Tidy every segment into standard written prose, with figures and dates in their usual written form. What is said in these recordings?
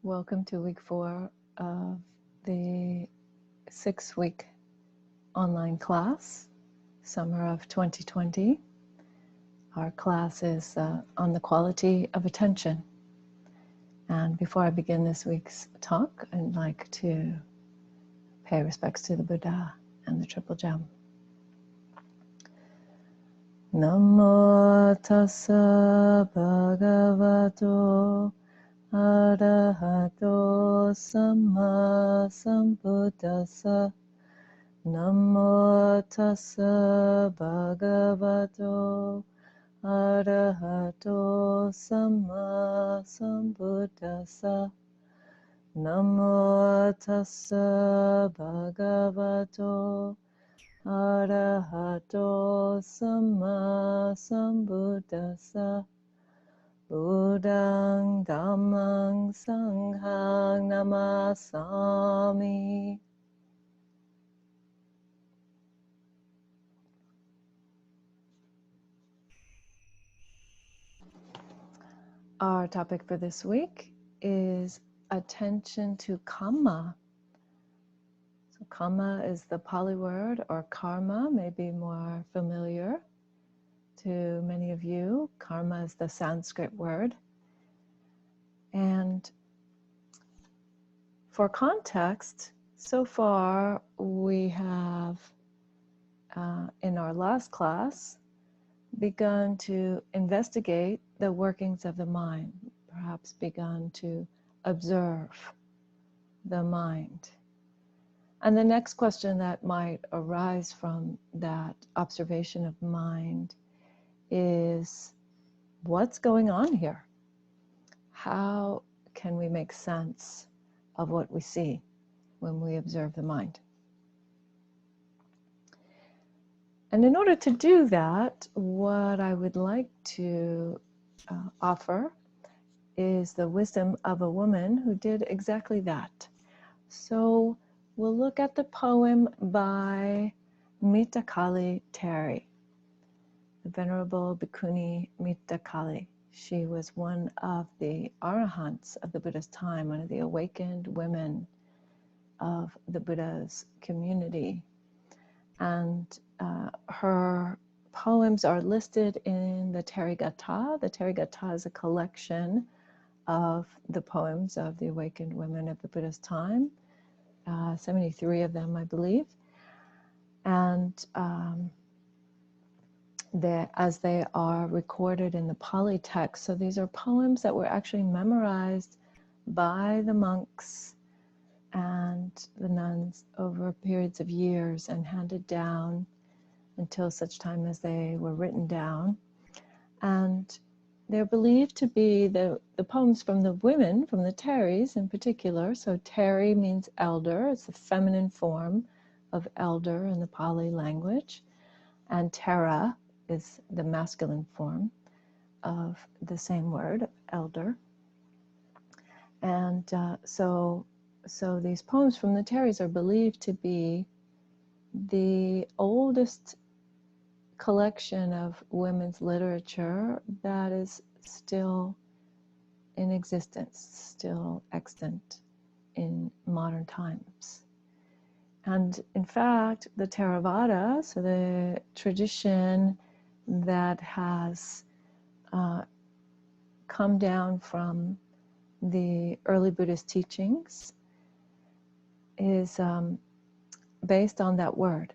Welcome to week 4 of the 6-week online class, summer of 2020. Our class is on the quality of attention. And before I begin this week's talk, I'd like to pay respects to the Buddha and the Triple Gem. Namo tassa bhagavato arahato samma sambuddhassa. Namo tassa bhagavato arahato samma sambuddhassa. Namo tassa bhagavato arahato samma sambuddhassa. Buddhang dhammang sanghang namasami. Our topic for this week is attention to Kamma. So Kamma is the Pali word, or karma may be more familiar to many of you. Karma is the Sanskrit word. And for context, so far we have, in our last class, begun to investigate the workings of the mind, perhaps begun to observe the mind. And the next question that might arise from that observation of mind is, what's going on here? How can we make sense of what we see when we observe the mind? And in order to do that, what I would like to offer is the wisdom of a woman who did exactly that. So we'll look at the poem by Mittakali Terry, the Venerable Bhikkhuni Mittakali. She was one of the arahants of the Buddha's time, one of the awakened women of the Buddha's community. And her poems are listed in the Therigatha. The Therigatha is a collection of the poems of the awakened women of the Buddha's time, 73 of them, I believe. And as they are recorded in the Pali text. So these are poems that were actually memorized by the monks and the nuns over periods of years and handed down until such time as they were written down. And they're believed to be the poems from the women, from the Teris in particular. So Teri means elder. It's the feminine form of elder in the Pali language. And Tera is the masculine form of the same word, elder. And so these poems from the Teris are believed to be the oldest collection of women's literature that is still in existence, still extant in modern times. And in fact, the Theravada, so the tradition that has come down from the early Buddhist teachings, is based on that word,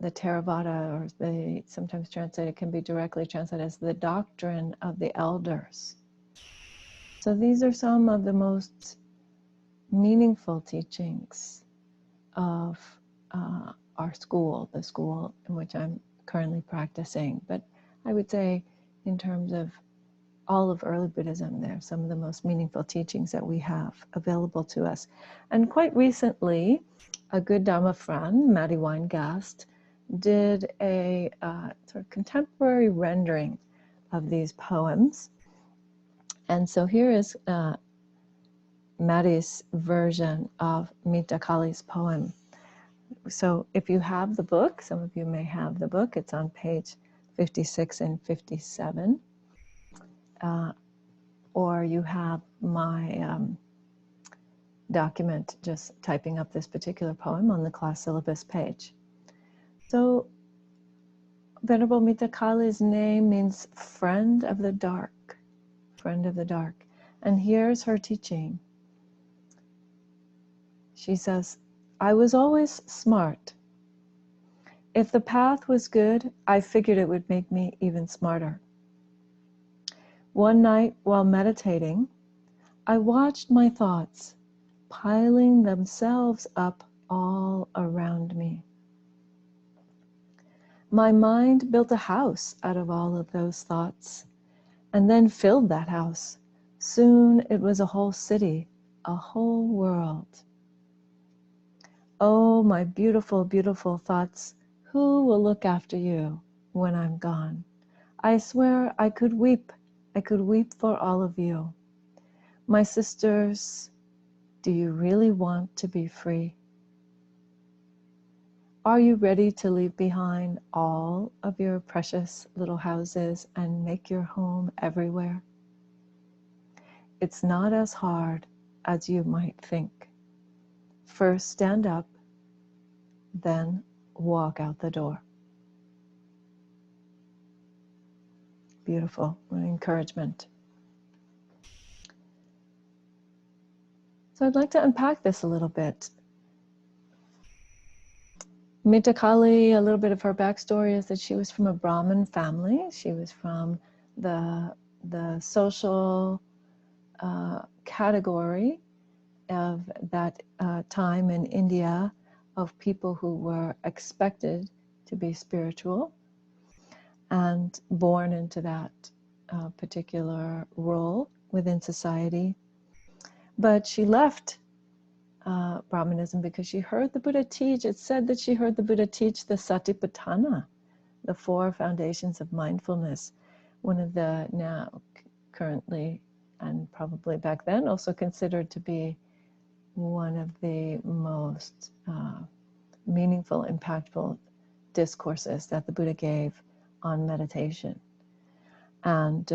the Theravada, or they sometimes translated, can be directly translated as the doctrine of the elders. So these are some of the most meaningful teachings of our school, the school in which I'm currently practicing. But I would say in terms of all of early Buddhism, they're some of the most meaningful teachings that we have available to us. And quite recently, a good Dharma friend, Maddie Weingast, did a sort of contemporary rendering of these poems. And so here is Maddie's version of Mittakali's poem. So if you have the book, some of you may have the book, it's on page 56 and 57. Or you have my document just typing up this particular poem on the class syllabus page. So Venerable Mittakali's name means friend of the dark, friend of the dark. And here's her teaching. She says, I was always smart. If the path was good, I figured it would make me even smarter. One night while meditating, I watched my thoughts piling themselves up all around me. My mind built a house out of all of those thoughts and then filled that house. Soon it was a whole city, a whole world. Oh, my beautiful, beautiful thoughts, who will look after you when I'm gone? I swear I could weep for all of you. My sisters, do you really want to be free? Are you ready to leave behind all of your precious little houses and make your home everywhere? It's not as hard as you might think. First stand up, then walk out the door. Beautiful, an encouragement. So I'd like to unpack this a little bit. Mittakali, a little bit of her backstory is that she was from a Brahmin family. She was from the social category of that time in India of people who were expected to be spiritual and born into that particular role within society. But she left Brahmanism because she heard the Buddha teach. It said that she heard the Buddha teach the Satipatthana, the 4 foundations of mindfulness, one of the now currently and probably back then also considered to be one of the most meaningful, impactful discourses that the Buddha gave on meditation. And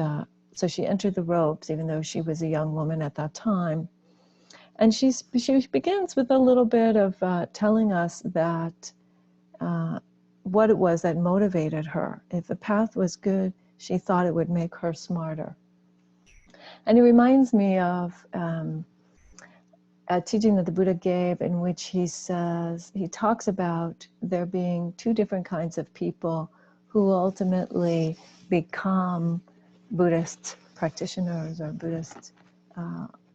so she entered the robes, even though she was a young woman at that time. And she begins with a little bit of telling us that what it was that motivated her. If the path was good, she thought it would make her smarter. And it reminds me of a teaching that the Buddha gave in which he says, he talks about there being 2 different kinds of people who ultimately become Buddhist practitioners or Buddhist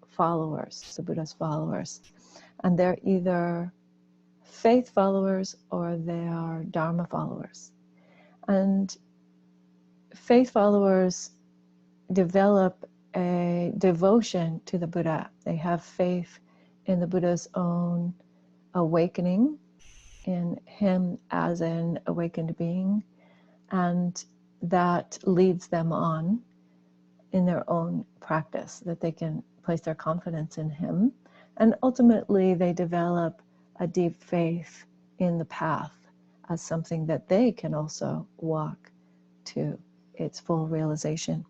followers, the Buddha's followers. And they're either faith followers or they are Dharma followers. And faith followers develop a devotion to the Buddha. They have faith in the Buddha's own awakening, in him as an awakened being, and that leads them on in their own practice, that they can place their confidence in him. And ultimately, they develop a deep faith in the path as something that they can also walk to its full realization.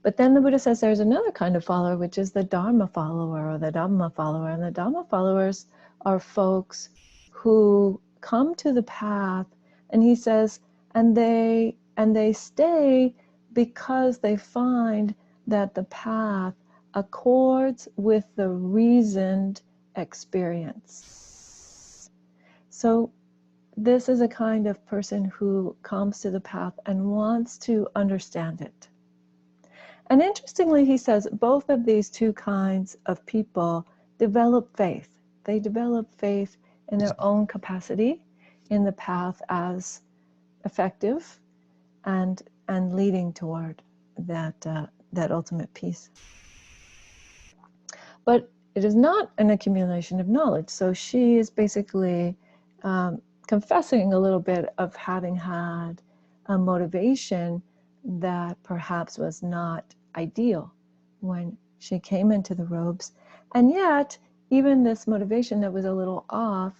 But then the Buddha says there's another kind of follower, which is the Dharma follower or the Dhamma follower. And the Dhamma followers are folks who come to the path, and he says, and they stay because they find that the path accords with the reasoned experience. So this is a kind of person who comes to the path and wants to understand it. And interestingly, he says both of these 2 kinds of people develop faith. They develop faith in their own capacity, in the path as effective and leading toward that ultimate peace. But it is not an accumulation of knowledge. So she is basically confessing a little bit of having had a motivation that perhaps was not ideal when she came into the robes. And yet, even this motivation that was a little off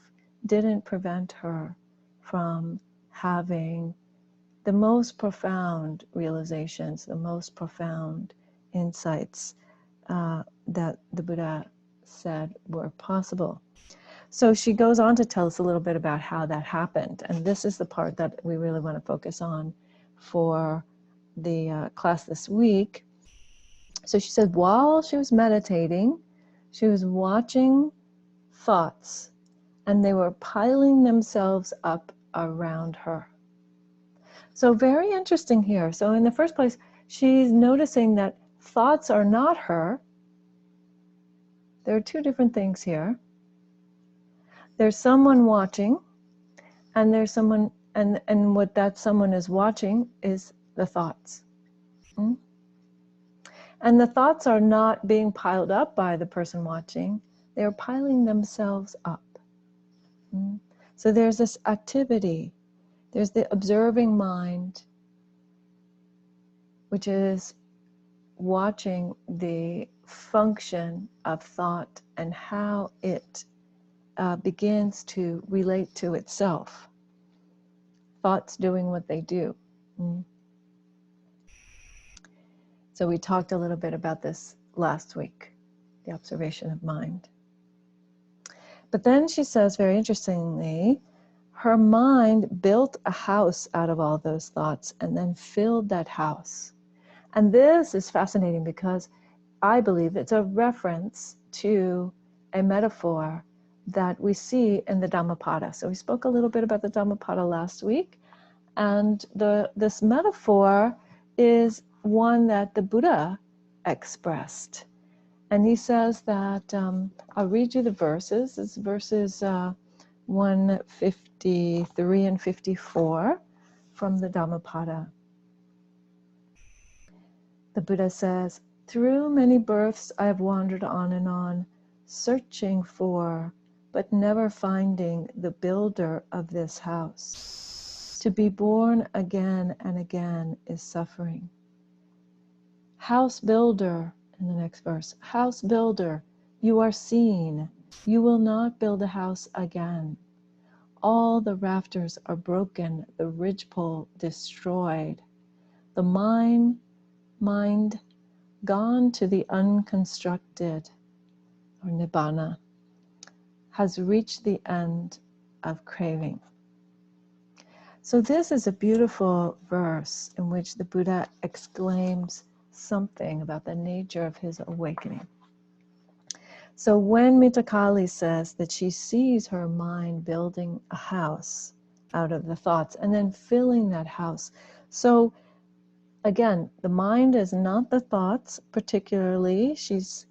didn't prevent her from having the most profound realizations, the most profound insights that the Buddha said were possible. So she goes on to tell us a little bit about how that happened. And this is the part that we really want to focus on for the class this week. So she said while she was meditating, she was watching thoughts, and they were piling themselves up around her. So very interesting here. So in the first place, she's noticing that thoughts are not her. There are two different things here. There's someone watching, and there's someone, and what that someone is watching is the thoughts. And the thoughts are not being piled up by the person watching. They're piling themselves up. So there's this activity. There's the observing mind, which is watching the function of thought and how it begins to relate to itself. Thoughts doing what they do. So we talked a little bit about this last week, the observation of mind. But then she says, very interestingly, her mind built a house out of all those thoughts and then filled that house. And this is fascinating because I believe it's a reference to a metaphor that we see in the Dhammapada. So we spoke a little bit about the Dhammapada last week, and this metaphor is one that the Buddha expressed. And he says that, I'll read you the verses. It's verses 153 and 54 from the Dhammapada. The Buddha says, "Through many births I have wandered on and on, searching for, but never finding the builder of this house. To be born again and again is suffering. House builder," in the next verse, "house builder, you are seen. You will not build a house again. All the rafters are broken, the ridgepole destroyed. The mind gone to the unconstructed, or nibbana, has reached the end of craving." So this is a beautiful verse in which the Buddha exclaims something about the nature of his awakening. So when Mittakali says that she sees her mind building a house out of the thoughts and then filling that house. So again, the mind is not the thoughts particularly. She's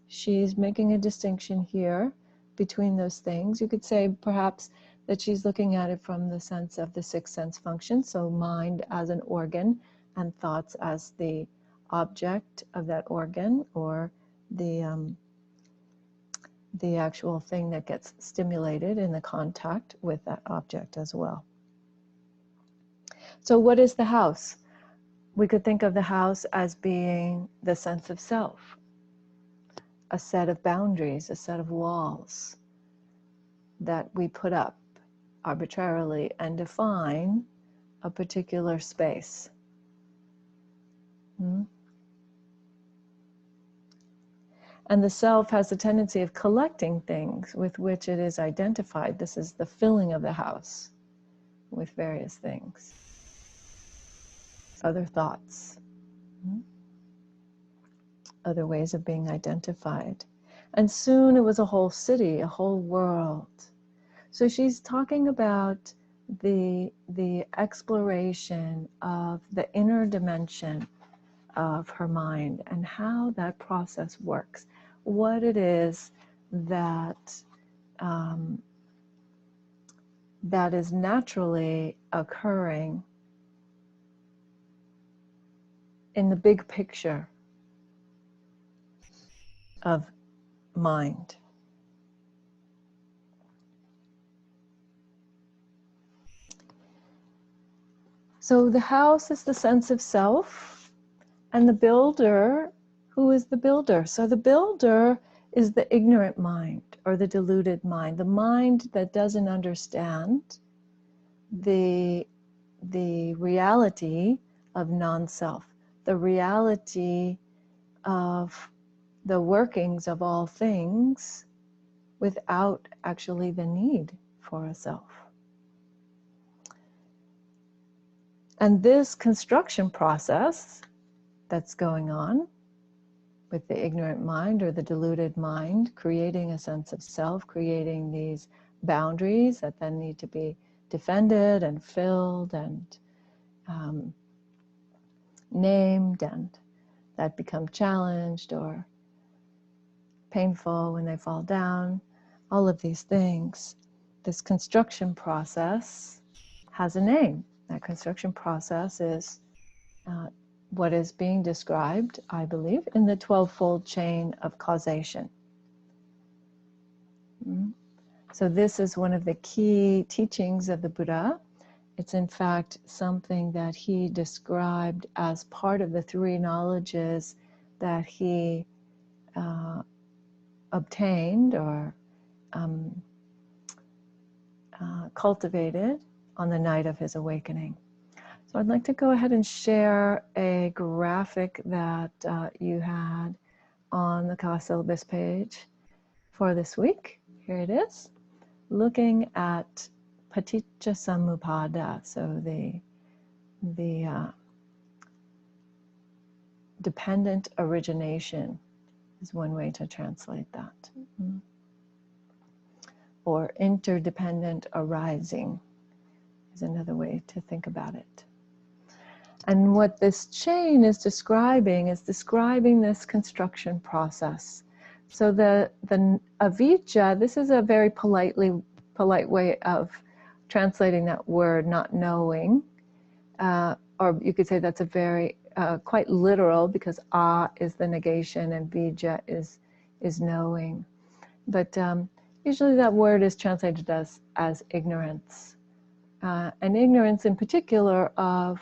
making a distinction here between those things. You could say perhaps that she's looking at it from the sense of the six sense functions. So mind as an organ and thoughts as the object of that organ, or the actual thing that gets stimulated in the contact with that object as well. So what is the house? We could think of the house as being the sense of self, a set of boundaries, a set of walls that we put up arbitrarily and define a particular space. And the self has a tendency of collecting things with which it is identified. This is the filling of the house with various things, other thoughts, other ways of being identified. And soon it was a whole city, a whole world. So she's talking about the exploration of the inner dimension of her mind and how that process works, what it is that that is naturally occurring in the big picture of mind. So the house is the sense of self, and the builder, who is the builder? So the builder is the ignorant mind, or the deluded mind, the mind that doesn't understand the reality of non-self, the reality of the workings of all things without actually the need for a self. And this construction process that's going on with the ignorant mind or the deluded mind, creating a sense of self, creating these boundaries that then need to be defended and filled and named, and that become challenged or painful when they fall down. All of these things, this construction process has a name. That construction process is what is being described, I believe, in the 12-fold chain of causation. So this is one of the key teachings of the Buddha. It's in fact something that he described as part of the three knowledges that he obtained or cultivated on the night of his awakening. So I'd like to go ahead and share a graphic that you had on the class syllabus page for this week. Here it is, looking at paticca samuppada, so the dependent origination is one way to translate that. Or interdependent arising is another way to think about it. And what this chain is describing this construction process. So the avijja, this is a very polite way of translating that word, not knowing. Or you could say that's a very quite literal, because is the negation and vijja is knowing. But usually that word is translated as ignorance. And ignorance in particular of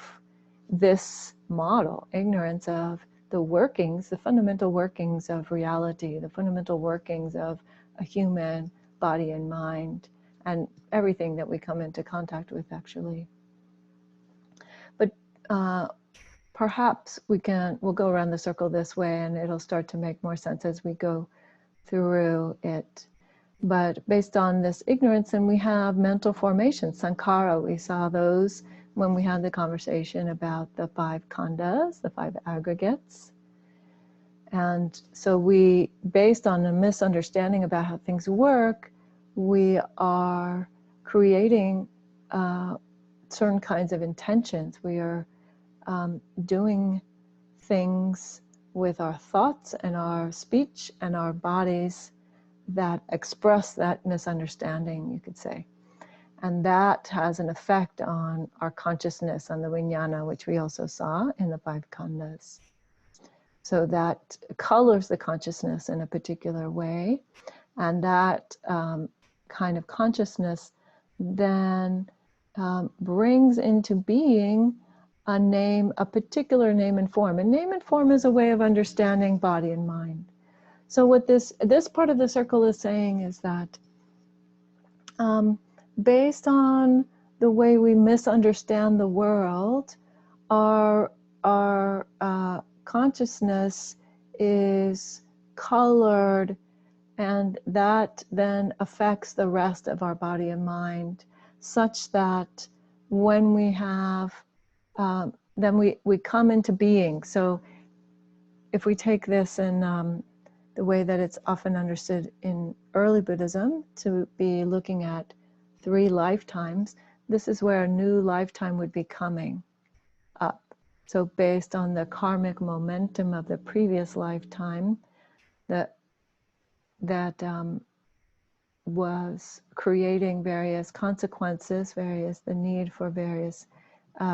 this model, ignorance of the workings, the fundamental workings of reality, the fundamental workings of a human body and mind, and everything that we come into contact with, actually. But perhaps we'll go around the circle this way, and it'll start to make more sense as we go through it. But based on this ignorance, and we have mental formations, sankhara, we saw those when we had the conversation about the 5 khandhas, the 5 aggregates. And so we, based on a misunderstanding about how things work, we are creating certain kinds of intentions. We are doing things with our thoughts and our speech and our bodies that express that misunderstanding, you could say. And that has an effect on our consciousness, on the vijnana, which we also saw in the 5 khandhas. So that colors the consciousness in a particular way. And that kind of consciousness then brings into being a name, a particular name and form. And name and form is a way of understanding body and mind. So what this part of the circle is saying is that based on the way we misunderstand the world, our consciousness is colored, and that then affects the rest of our body and mind, such that when we have, then we come into being. So if we take this in the way that it's often understood in early Buddhism, to be looking at 3 lifetimes, this is where a new lifetime would be coming up. So based on the karmic momentum of the previous lifetime that was creating various consequences, the need for various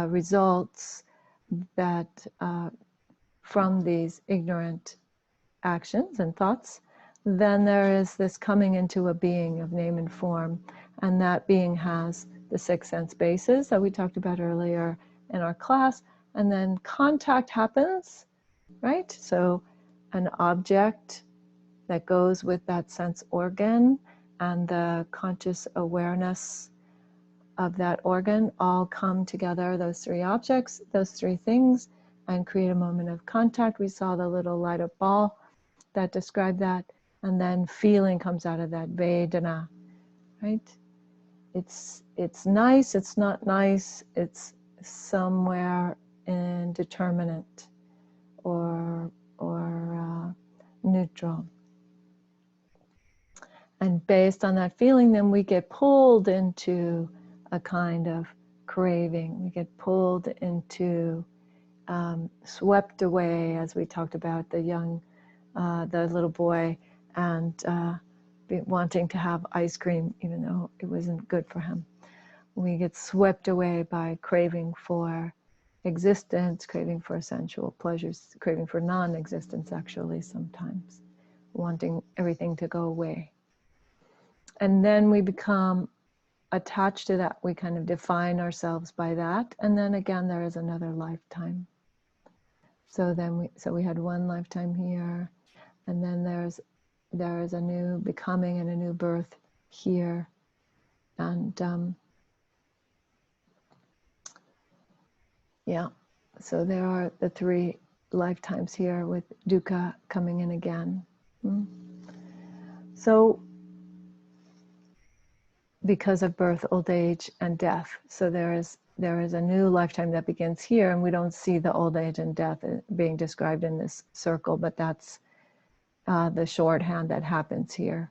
results that from these ignorant actions and thoughts, then there is this coming into a being of name and form, and that being has the 6 sense bases that we talked about earlier in our class, and then contact happens, right? So an object that goes with that sense organ and the conscious awareness of that organ all come together, those 3 objects, those 3 things, and create a moment of contact. We saw the little light up ball that described that. And then feeling comes out of that, Vedana, right? It's nice, it's not nice, it's somewhere indeterminate or neutral. And based on that feeling, then we get pulled into a kind of craving. We get pulled into, swept away, as we talked about the little boy, and wanting to have ice cream, even though it wasn't good for him. We get swept away by craving for existence, craving for sensual pleasures, craving for non-existence, actually, sometimes, wanting everything to go away. And then we become attached to that. We kind of define ourselves by that. And then again, there is another lifetime. So then we had one lifetime here, and then there is a new becoming and a new birth here. And yeah, so there are the 3 lifetimes here with dukkha coming in again. So because of birth, old age, and death. So there is a new lifetime that begins here, and we don't see the old age and death being described in this circle, but that's the shorthand that happens here.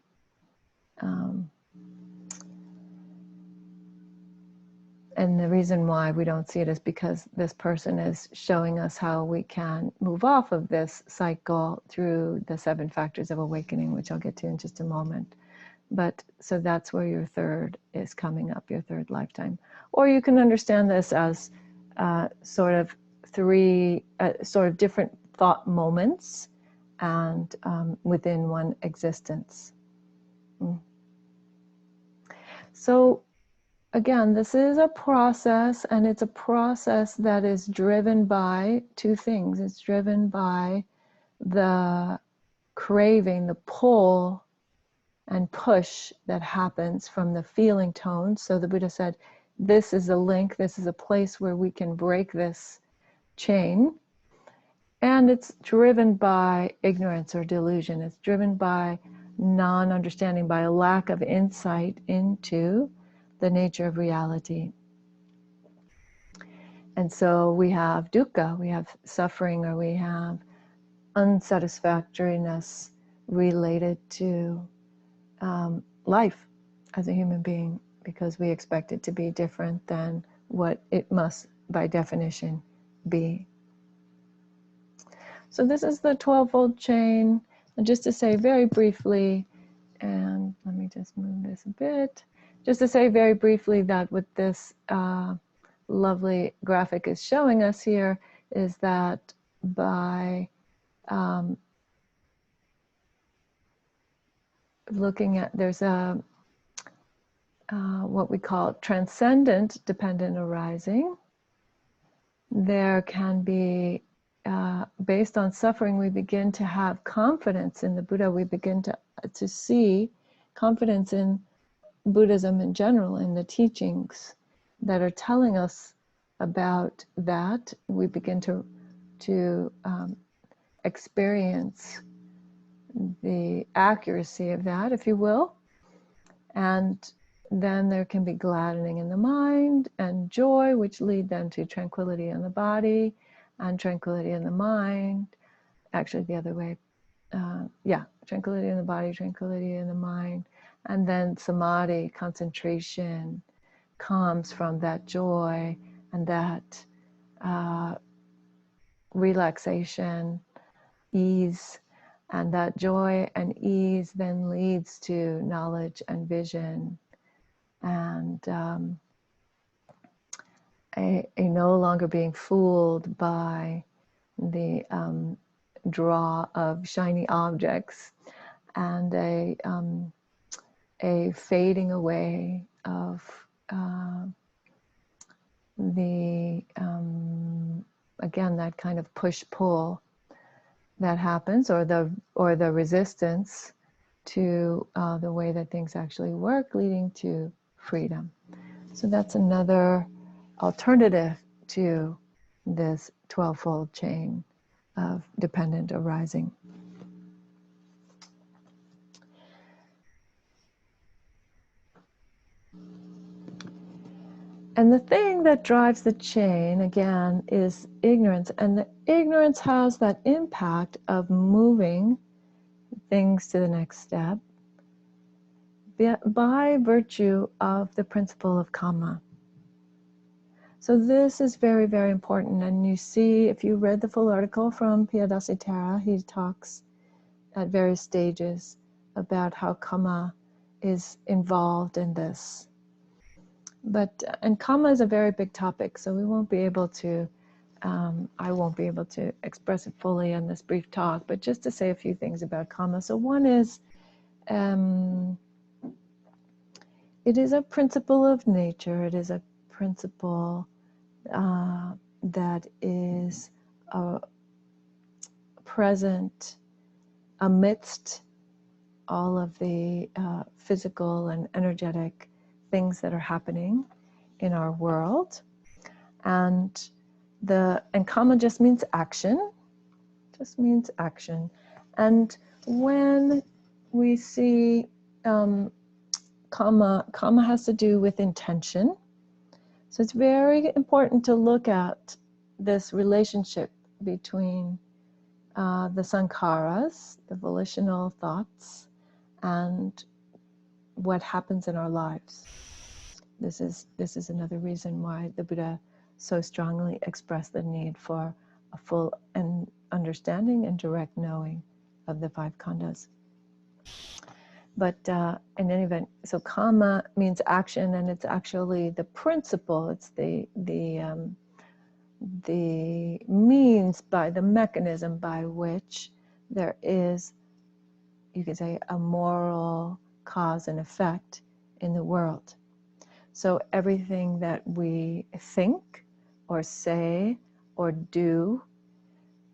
And the reason why we don't see it is because this person is showing us how we can move off of this cycle through the 7 factors of awakening, which I'll get to in just a moment. But so that's where your 3rd is coming up, your 3rd lifetime. Or you can understand this as sort of 3 sort of different thought moments and within one existence. So again, this is a process, and it's a process that is driven by 2 things. It's driven by the craving, the pull and push that happens from the feeling tone. So the Buddha said, this is a link, this is a place where we can break this chain. And it's driven by ignorance or delusion. It's driven by non-understanding, by a lack of insight into the nature of reality. And so we have dukkha, we have suffering, or we have unsatisfactoriness related to life as a human being, because we expect it to be different than what it must, by definition, be. So this is the 12-fold chain. And just to say very briefly, and let me just move this a bit, just to say very briefly that what this lovely graphic is showing us here is that by looking at, there's a what we call transcendent dependent arising. There can be, based on suffering, we begin to have confidence in the Buddha. We begin to see confidence in Buddhism in general, in the teachings that are telling us about that. We begin to experience the accuracy of that, if you will. And then there can be gladdening in the mind and joy, which lead then to tranquility in the body and tranquility in the mind. Actually, the other way. Tranquility in the body, tranquility in the mind. And then samadhi, concentration, comes from that joy and that relaxation, ease. And that joy and ease then leads to knowledge and vision, and a no longer being fooled by the draw of shiny objects, and a fading away of the again, that kind of push-pull that happens, or the resistance to the way that things actually work, leading to freedom. So that's another alternative to this 12-fold chain of dependent arising. And the thing that drives the chain, again, is ignorance. And the ignorance has that impact of moving things to the next step by virtue of the principle of Kamma. So this is very, very important. And you see, if you read the full article from Piyadasi, he talks at various stages about how Kamma is involved in this. And Kamma is a very big topic, so we won't be able to, I won't be able to express it fully in this brief talk, but just to say a few things about Kamma. So one is, it is a principle of nature. It is a principle that is present amidst all of the physical and energetic things that are happening in our world. And Kamma just means action, And when we see Kamma has to do with intention. So it's very important to look at this relationship between the sankharas, the volitional thoughts, and what happens in our lives. This is another reason why the Buddha so strongly expressed the need for a full understanding and direct knowing of the five khandhas. But in any event, so Kamma means action, and it's actually the principle. It's the means, by the mechanism by which there is, you could say, a moral cause and effect in the world. So everything that we think or say or do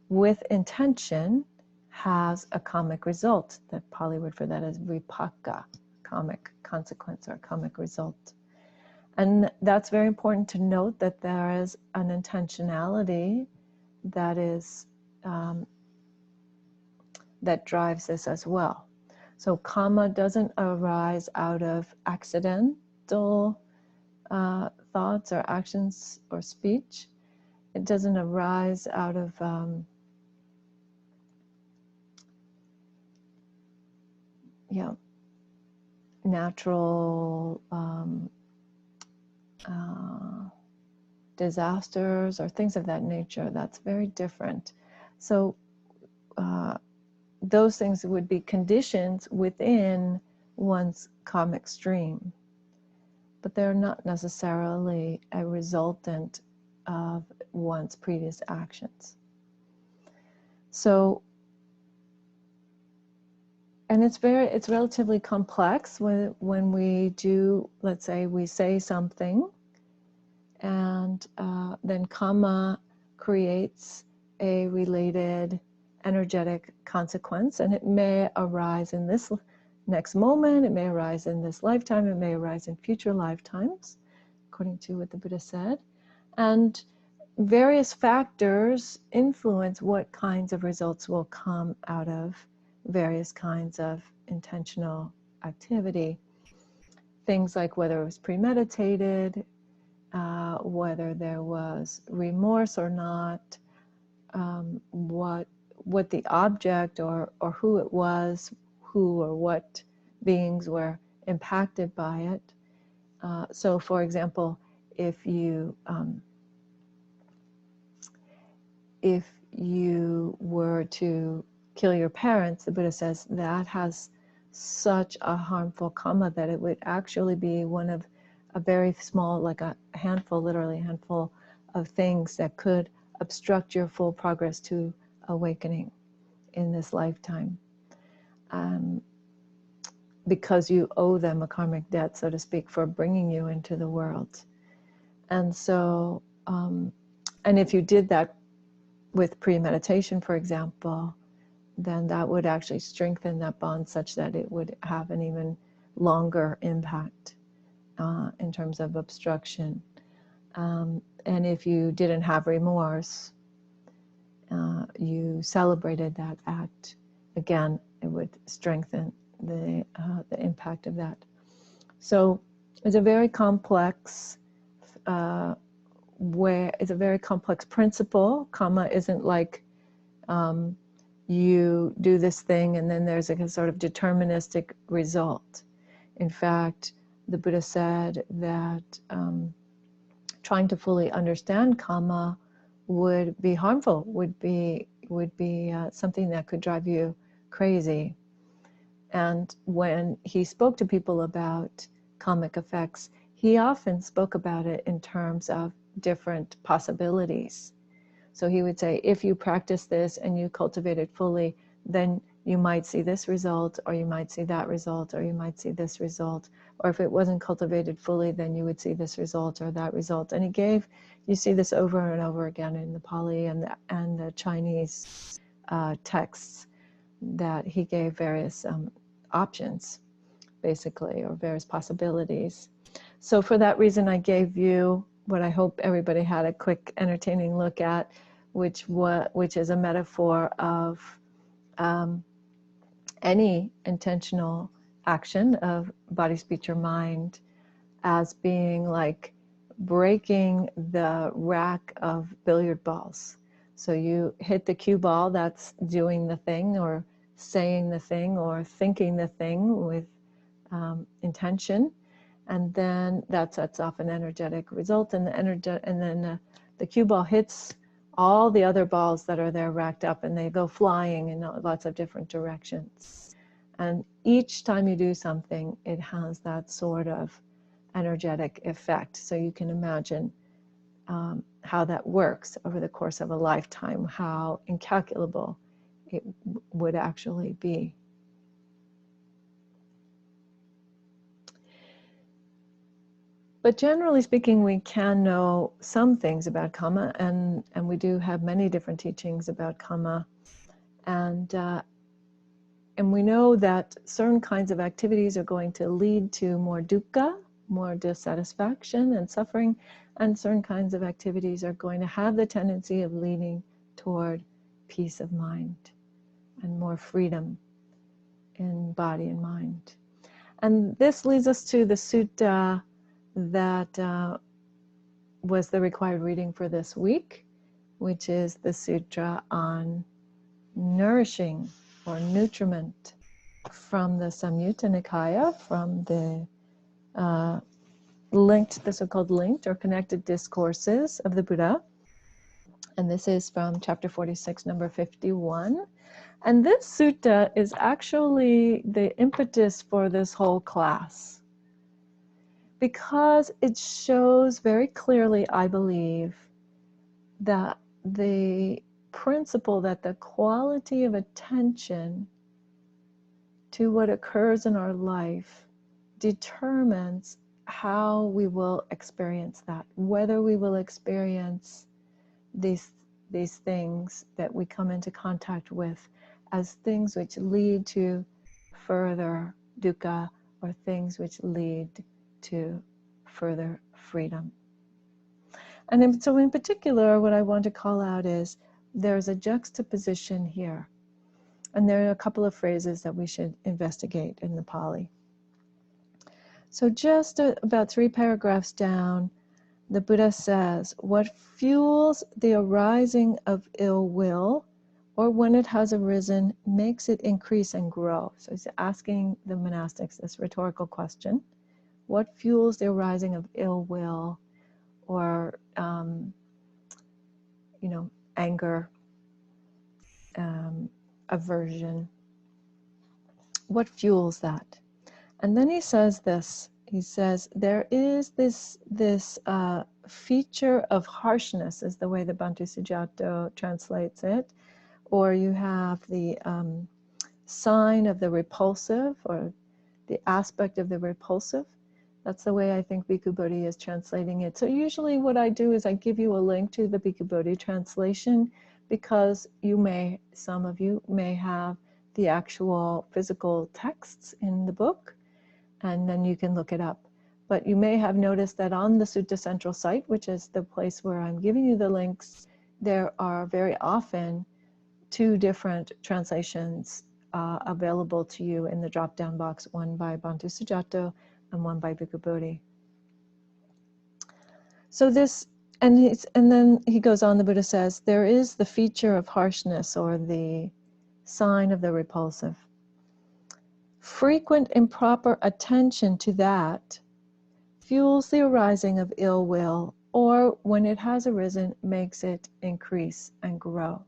with intention has a kammic result. The Pali word for that is vipaka, kammic consequence or kammic result. And that's very important to note, that there is an intentionality that is that drives this as well. So Kamma doesn't arise out of accidental thoughts or actions or speech. It doesn't arise out of natural disasters or things of that nature. That's very different. So those things would be conditions within one's karmic stream, but they're not necessarily a resultant of one's previous actions. So, and it's relatively complex when we do, let's say we say something, and then Kamma creates a related energetic consequence, and it may arise in this next moment, it may arise in this lifetime, it may arise in future lifetimes, according to what the Buddha said. And various factors influence what kinds of results will come out of various kinds of intentional activity. Things like whether it was premeditated, whether there was remorse or not, what the object or who it was, who or what beings were impacted by it. So for example, if you were to kill your parents, the Buddha says that has such a harmful kamma that it would actually be one of a very small, like a handful, literally a handful of things that could obstruct your full progress to awakening in this lifetime, because you owe them a karmic debt, so to speak, for bringing you into the world. And so, and if you did that with premeditation, for example, then that would actually strengthen that bond such that it would have an even longer impact in terms of obstruction. And if you didn't have remorse, you celebrated that act, again, it would strengthen the impact of that. So it's a very complex where it's a very complex principle. Kamma isn't like you do this thing and then there's a sort of deterministic result. In fact, the Buddha said that trying to fully understand Kamma would be harmful, would be something that could drive you crazy. And when he spoke to people about kammic effects, he often spoke about it in terms of different possibilities. So he would say, if you practice this and you cultivate it fully, then you might see this result, or you might see that result, or you might see this result. Or if it wasn't cultivated fully, then you would see this result or that result. And he gave, you see this over and over again in the Pali and the Chinese texts, that he gave various options, basically, or various possibilities. So for that reason, I gave you what I hope everybody had a quick, entertaining look at, which is a metaphor of any intentional action of body, speech, or mind as being like breaking the rack of billiard balls. So you hit the cue ball, that's doing the thing, or saying the thing, or thinking the thing with intention, and then that sets off an energetic result, and then the cue ball hits all the other balls that are there racked up, and they go flying in lots of different directions. And each time you do something, it has that sort of energetic effect. So you can imagine how that works over the course of a lifetime, how incalculable it would actually be. But generally speaking, we can know some things about Kamma, and we do have many different teachings about Kamma. And we know that certain kinds of activities are going to lead to more dukkha, more dissatisfaction and suffering, and certain kinds of activities are going to have the tendency of leading toward peace of mind and more freedom in body and mind. And this leads us to the sutta that was the required reading for this week, which is the sutra on nourishing or nutriment from the Samyutta Nikaya, from the the so-called linked or connected discourses of the Buddha. And this is from chapter 46, number 51. And this sutta is actually the impetus for this whole class, because it shows very clearly, I believe, that the principle that the quality of attention to what occurs in our life determines how we will experience that, whether we will experience these things that we come into contact with as things which lead to further dukkha, or things which lead to further freedom. And so in particular, what I want to call out is there's a juxtaposition here. And there are a couple of phrases that we should investigate in the Pali. So just about 3 paragraphs down, the Buddha says, what fuels the arising of ill will, or when it has arisen, makes it increase and grow. So he's asking the monastics this rhetorical question. What fuels the arising of ill will, or anger, aversion? What fuels that? And then he says this. He says there is this feature of harshness, is the way the Bantu Sujato translates it, or you have the sign of the repulsive, or the aspect of the repulsive. That's the way I think Bhikkhu Bodhi is translating it. So usually what I do is I give you a link to the Bhikkhu Bodhi translation, because some of you may have the actual physical texts in the book, and then you can look it up. But you may have noticed that on the Sutta Central site, which is the place where I'm giving you the links, there are very often 2 different translations available to you in the drop-down box, one by Bantu Sujato and one by Bhikkhu Bodhi. So this, and then he goes on, the Buddha says, there is the feature of harshness, or the sign of the repulsive. Frequent improper attention to that fuels the arising of ill will, or when it has arisen, makes it increase and grow.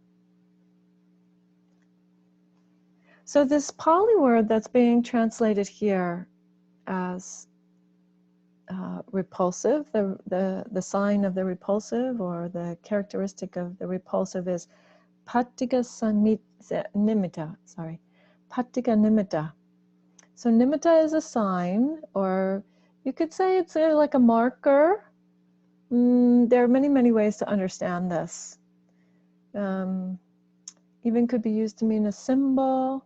So this Pali word that's being translated here as repulsive, the sign of the repulsive, or the characteristic of the repulsive, is patika nimitta. Patika nimitta. So nimitta is a sign, or you could say it's like a marker. There are many ways to understand this. Even could be used to mean a symbol,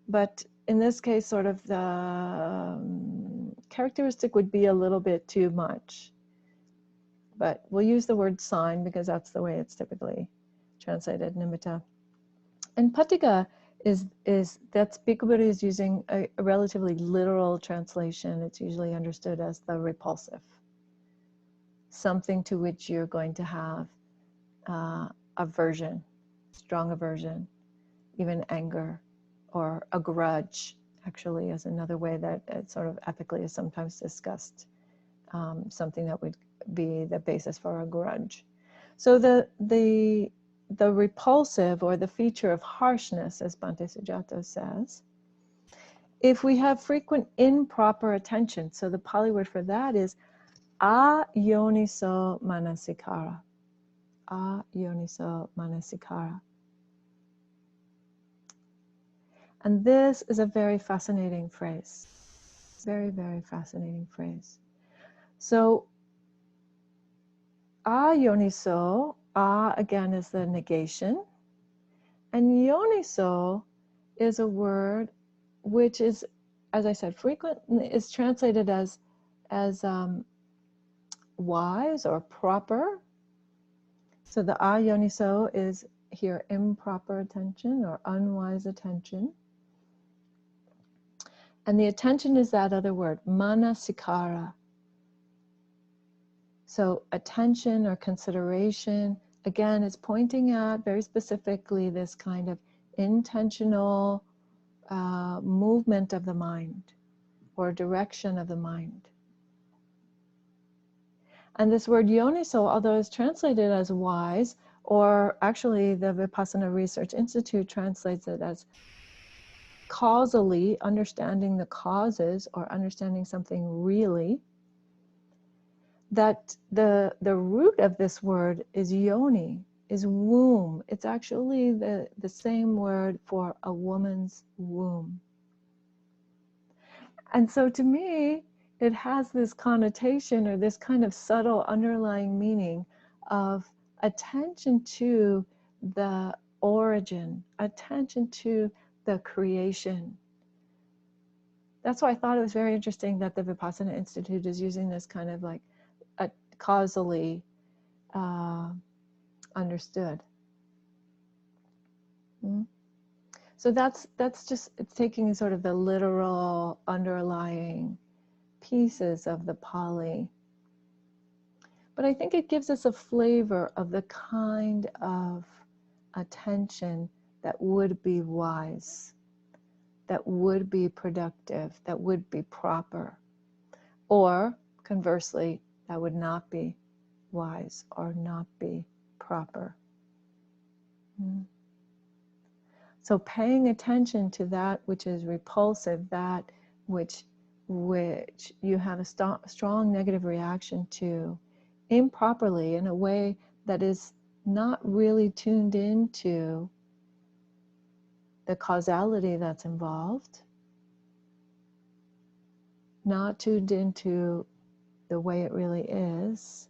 but in this case, sort of the characteristic would be a little bit too much. But we'll use the word sign because that's the way it's typically translated, nimitta. And patika is that's Bhikkhu Buddha is using a relatively literal translation. It's usually understood as the repulsive, something to which you're going to have aversion, strong aversion, even anger, or a grudge, actually, is another way that it sort of ethically is sometimes discussed, something that would be the basis for a grudge. So the repulsive, or the feature of harshness, as Bhante Sujato says, if we have frequent improper attention, so the Pali word for that is ayoniso manasikara. Ayoniso manasikara. And this is a very fascinating phrase. Very fascinating phrase. So, ayoniso, again is the negation, and yoniso is a word which is, as I said, frequent, is translated as wise or proper. So the ayoniso is here improper attention or unwise attention. And the attention is that other word, manasikara. So attention or consideration, again, is pointing at very specifically this kind of intentional movement of the mind, or direction of the mind. And this word yoniso, although it's translated as wise, or actually the Vipassana Research Institute translates it as causally, understanding the causes, or understanding something really, that the root of this word is yoni, is womb. It's actually the same word for a woman's womb. And so to me, it has this connotation, or this kind of subtle underlying meaning of attention to the origin, attention to the creation. That's why I thought it was very interesting that the Vipassana Institute is using this kind of like causally understood. So that's just, it's taking sort of the literal underlying pieces of the Pali. But I think it gives us a flavor of the kind of attention that would be wise, that would be productive, that would be proper, or conversely, that would not be wise or not be proper. So paying attention to that which is repulsive, that which you have a strong negative reaction to improperly, in a way that is not really tuned into the causality that's involved, not tuned into the way it really is,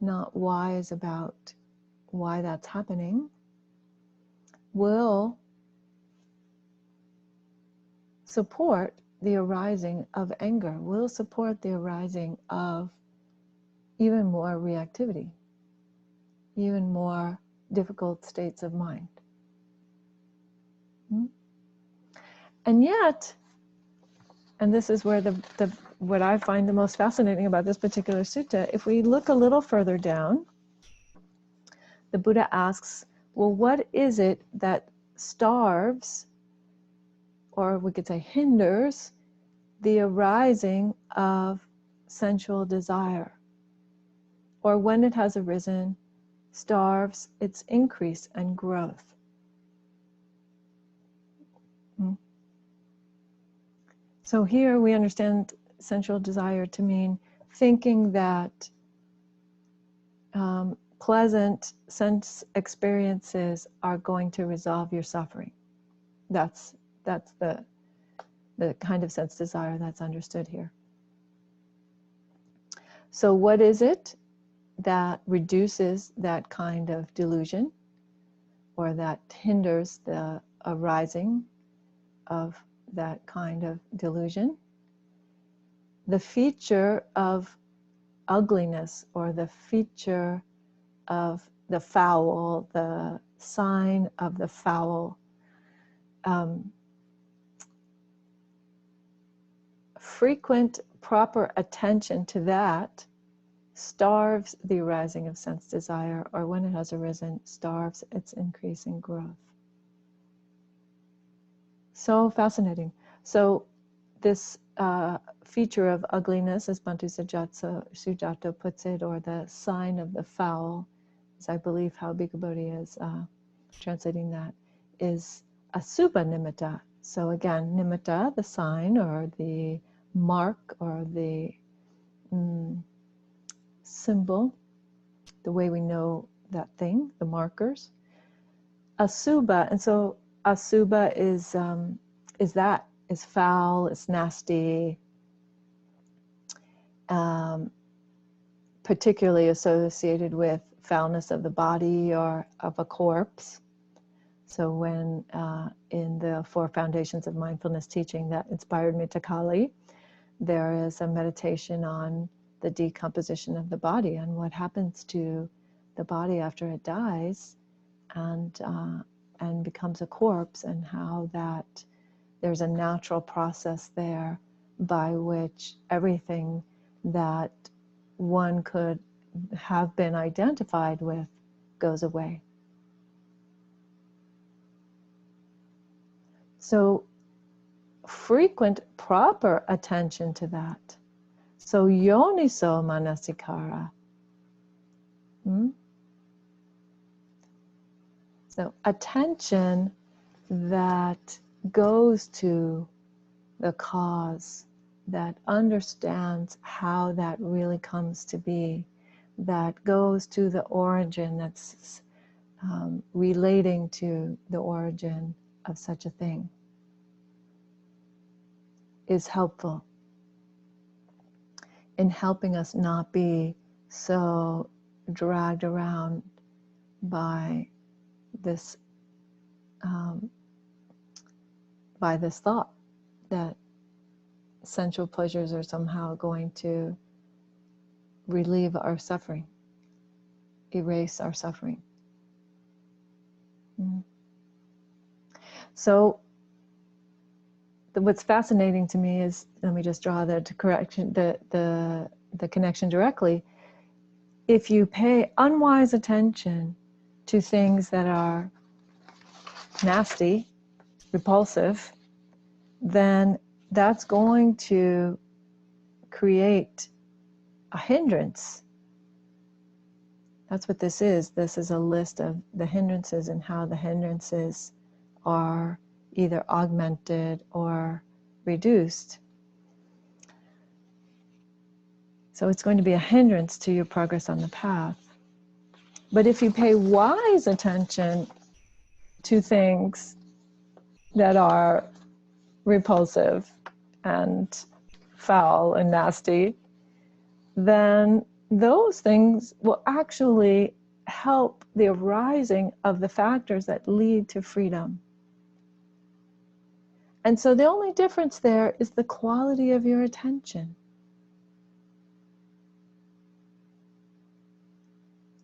not wise about why that's happening, will support the arising of anger, will support the arising of even more reactivity, even more difficult states of mind. And yet, and this is where the what I find the most fascinating about this particular sutta, if we look a little further down, the Buddha asks, well, what is it that starves, or we could say hinders, the arising of sensual desire? Or when it has arisen, starves its increase and growth? So here we understand sensual desire to mean thinking that pleasant sense experiences are going to resolve your suffering. That's the kind of sense desire that's understood here. So what is it that reduces that kind of delusion, or that hinders the arising of that kind of delusion? The feature of ugliness, or the feature of the foul, the sign of the foul, frequent proper attention to that starves the arising of sense desire, or when it has arisen, starves its increasing growth. So fascinating. So this feature of ugliness, as Bhante Sujato puts it, or the sign of the foul, is I believe how Bhikkhu Bodhi is translating that, is asubha nimitta. So again, nimitta, the sign or the mark or the symbol, the way we know that thing, the markers. Asubha, and so asubha is foul, it's nasty, particularly associated with foulness of the body or of a corpse. So when in the 4 Foundations of Mindfulness teaching that inspired me to Kali, there is a meditation on the decomposition of the body and what happens to the body after it dies and becomes a corpse, and how that there's a natural process there by which everything that one could have been identified with goes away. So frequent proper attention to that. So yoniso manasikara. So attention that goes to the cause, that understands how that really comes to be, that goes to the origin, that's relating to the origin of such a thing, is helpful in helping us not be so dragged around by this thought that sensual pleasures are somehow going to relieve our suffering, erase our suffering. So what's fascinating to me is, let me just draw the connection directly. If you pay unwise attention to things that are nasty, repulsive, then that's going to create a hindrance. That's what this is. This is a list of the hindrances and how the hindrances are either augmented or reduced. So it's going to be a hindrance to your progress on the path. But if you pay wise attention to things that are repulsive and foul and nasty, then those things will actually help the arising of the factors that lead to freedom. And so the only difference there is the quality of your attention.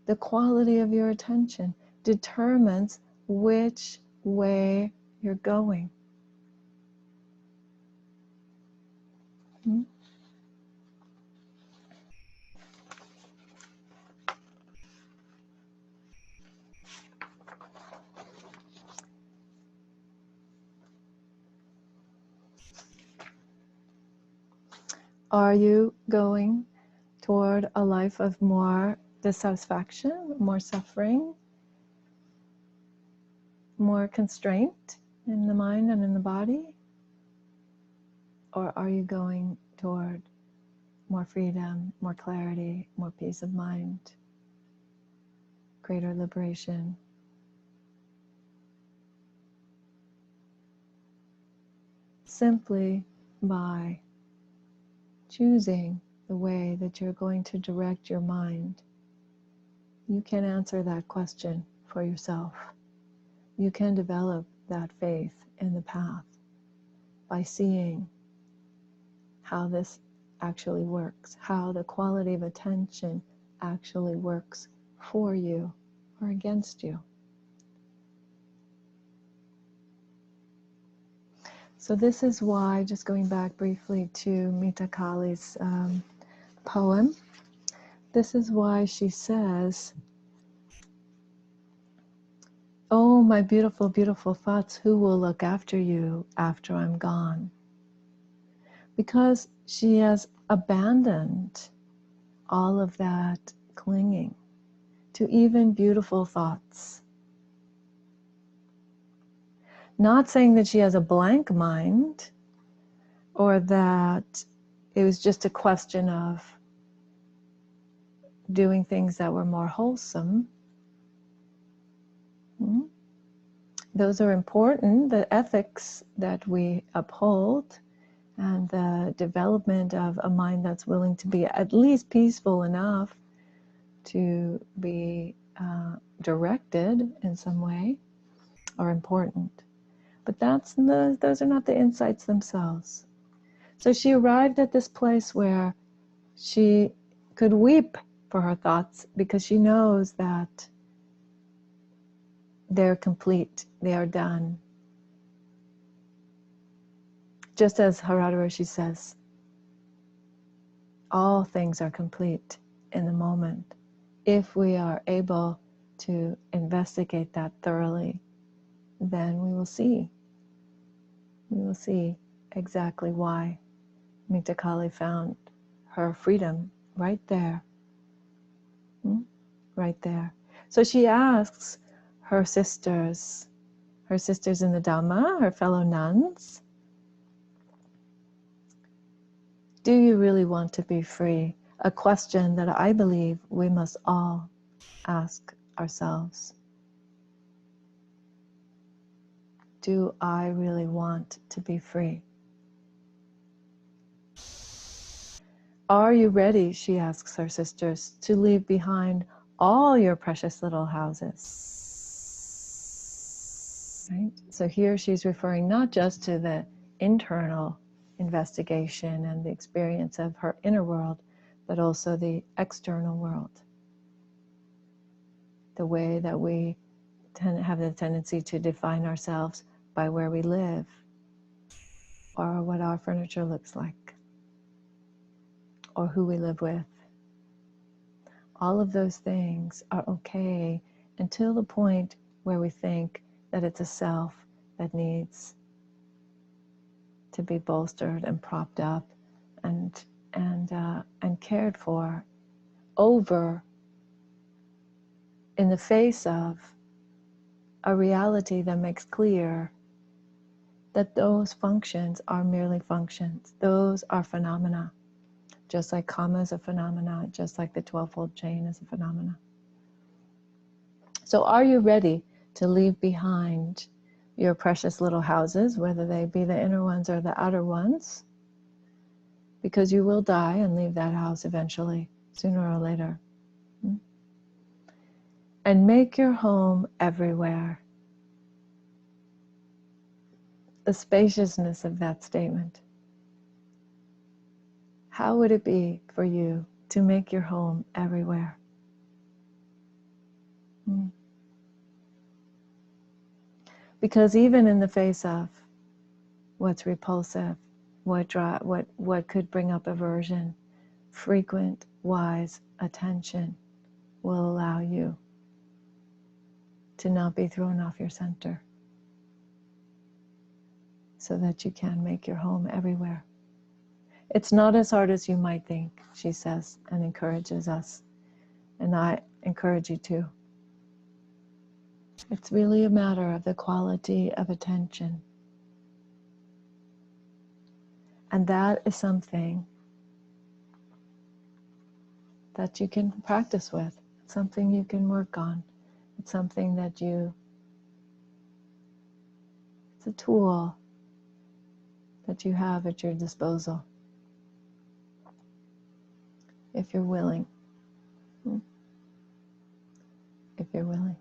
The quality of your attention determines which way you're going. Are you going toward a life of more dissatisfaction, more suffering, more constraint in the mind and in the body? Or are you going toward more freedom, more clarity, more peace of mind, greater liberation? Simply by choosing the way that you're going to direct your mind, you can answer that question for yourself. You can develop that faith in the path by seeing how this actually works, how the quality of attention actually works for you or against you. So this is why, just going back briefly to Mita Kali's poem, this is why she says, "Oh, my beautiful, beautiful thoughts, who will look after you after I'm gone?" Because she has abandoned all of that clinging to even beautiful thoughts. Not saying that she has a blank mind or that it was just a question of doing things that were more wholesome. Those are important, the ethics that we uphold and the development of a mind that's willing to be at least peaceful enough to be directed in some way are important. But those are not the insights themselves. So she arrived at this place where she could weep for her thoughts because she knows that they're complete, they are done. Just as Harada Roshi says, all things are complete in the moment if we are able to investigate that thoroughly. Then we will see exactly why Mita Kali found her freedom right there. Right there. So she asks her sisters in the Dhamma, her fellow nuns, do you really want to be free? A question that I believe we must all ask ourselves. Do I really want to be free? Are you ready, she asks her sisters, to leave behind all your precious little houses? Right? So here she's referring not just to the internal investigation and the experience of her inner world, but also the external world. The way that we have the tendency to define ourselves by where we live or what our furniture looks like or who we live with. All of those things are okay until the point where we think that it's a self that needs to be bolstered and propped up and cared for over in the face of a reality that makes clear that those functions are merely functions. Those are phenomena. Just like Kamma is a phenomena, just like the 12-fold chain is a phenomena. So are you ready to leave behind your precious little houses, whether they be the inner ones or the outer ones? Because you will die and leave that house eventually, sooner or later. And make your home everywhere. The spaciousness of that statement. How would it be for you to make your home everywhere? Because even in the face of what's repulsive, what could bring up aversion, frequent, wise attention will allow you to not be thrown off your center so that you can make your home everywhere. It's not as hard as you might think, she says, and encourages us. And I encourage you too. It's really a matter of the quality of attention. And that is something that you can practice with. It's something you can work on. It's something that it's a tool that you have at your disposal, if you're willing. If you're willing.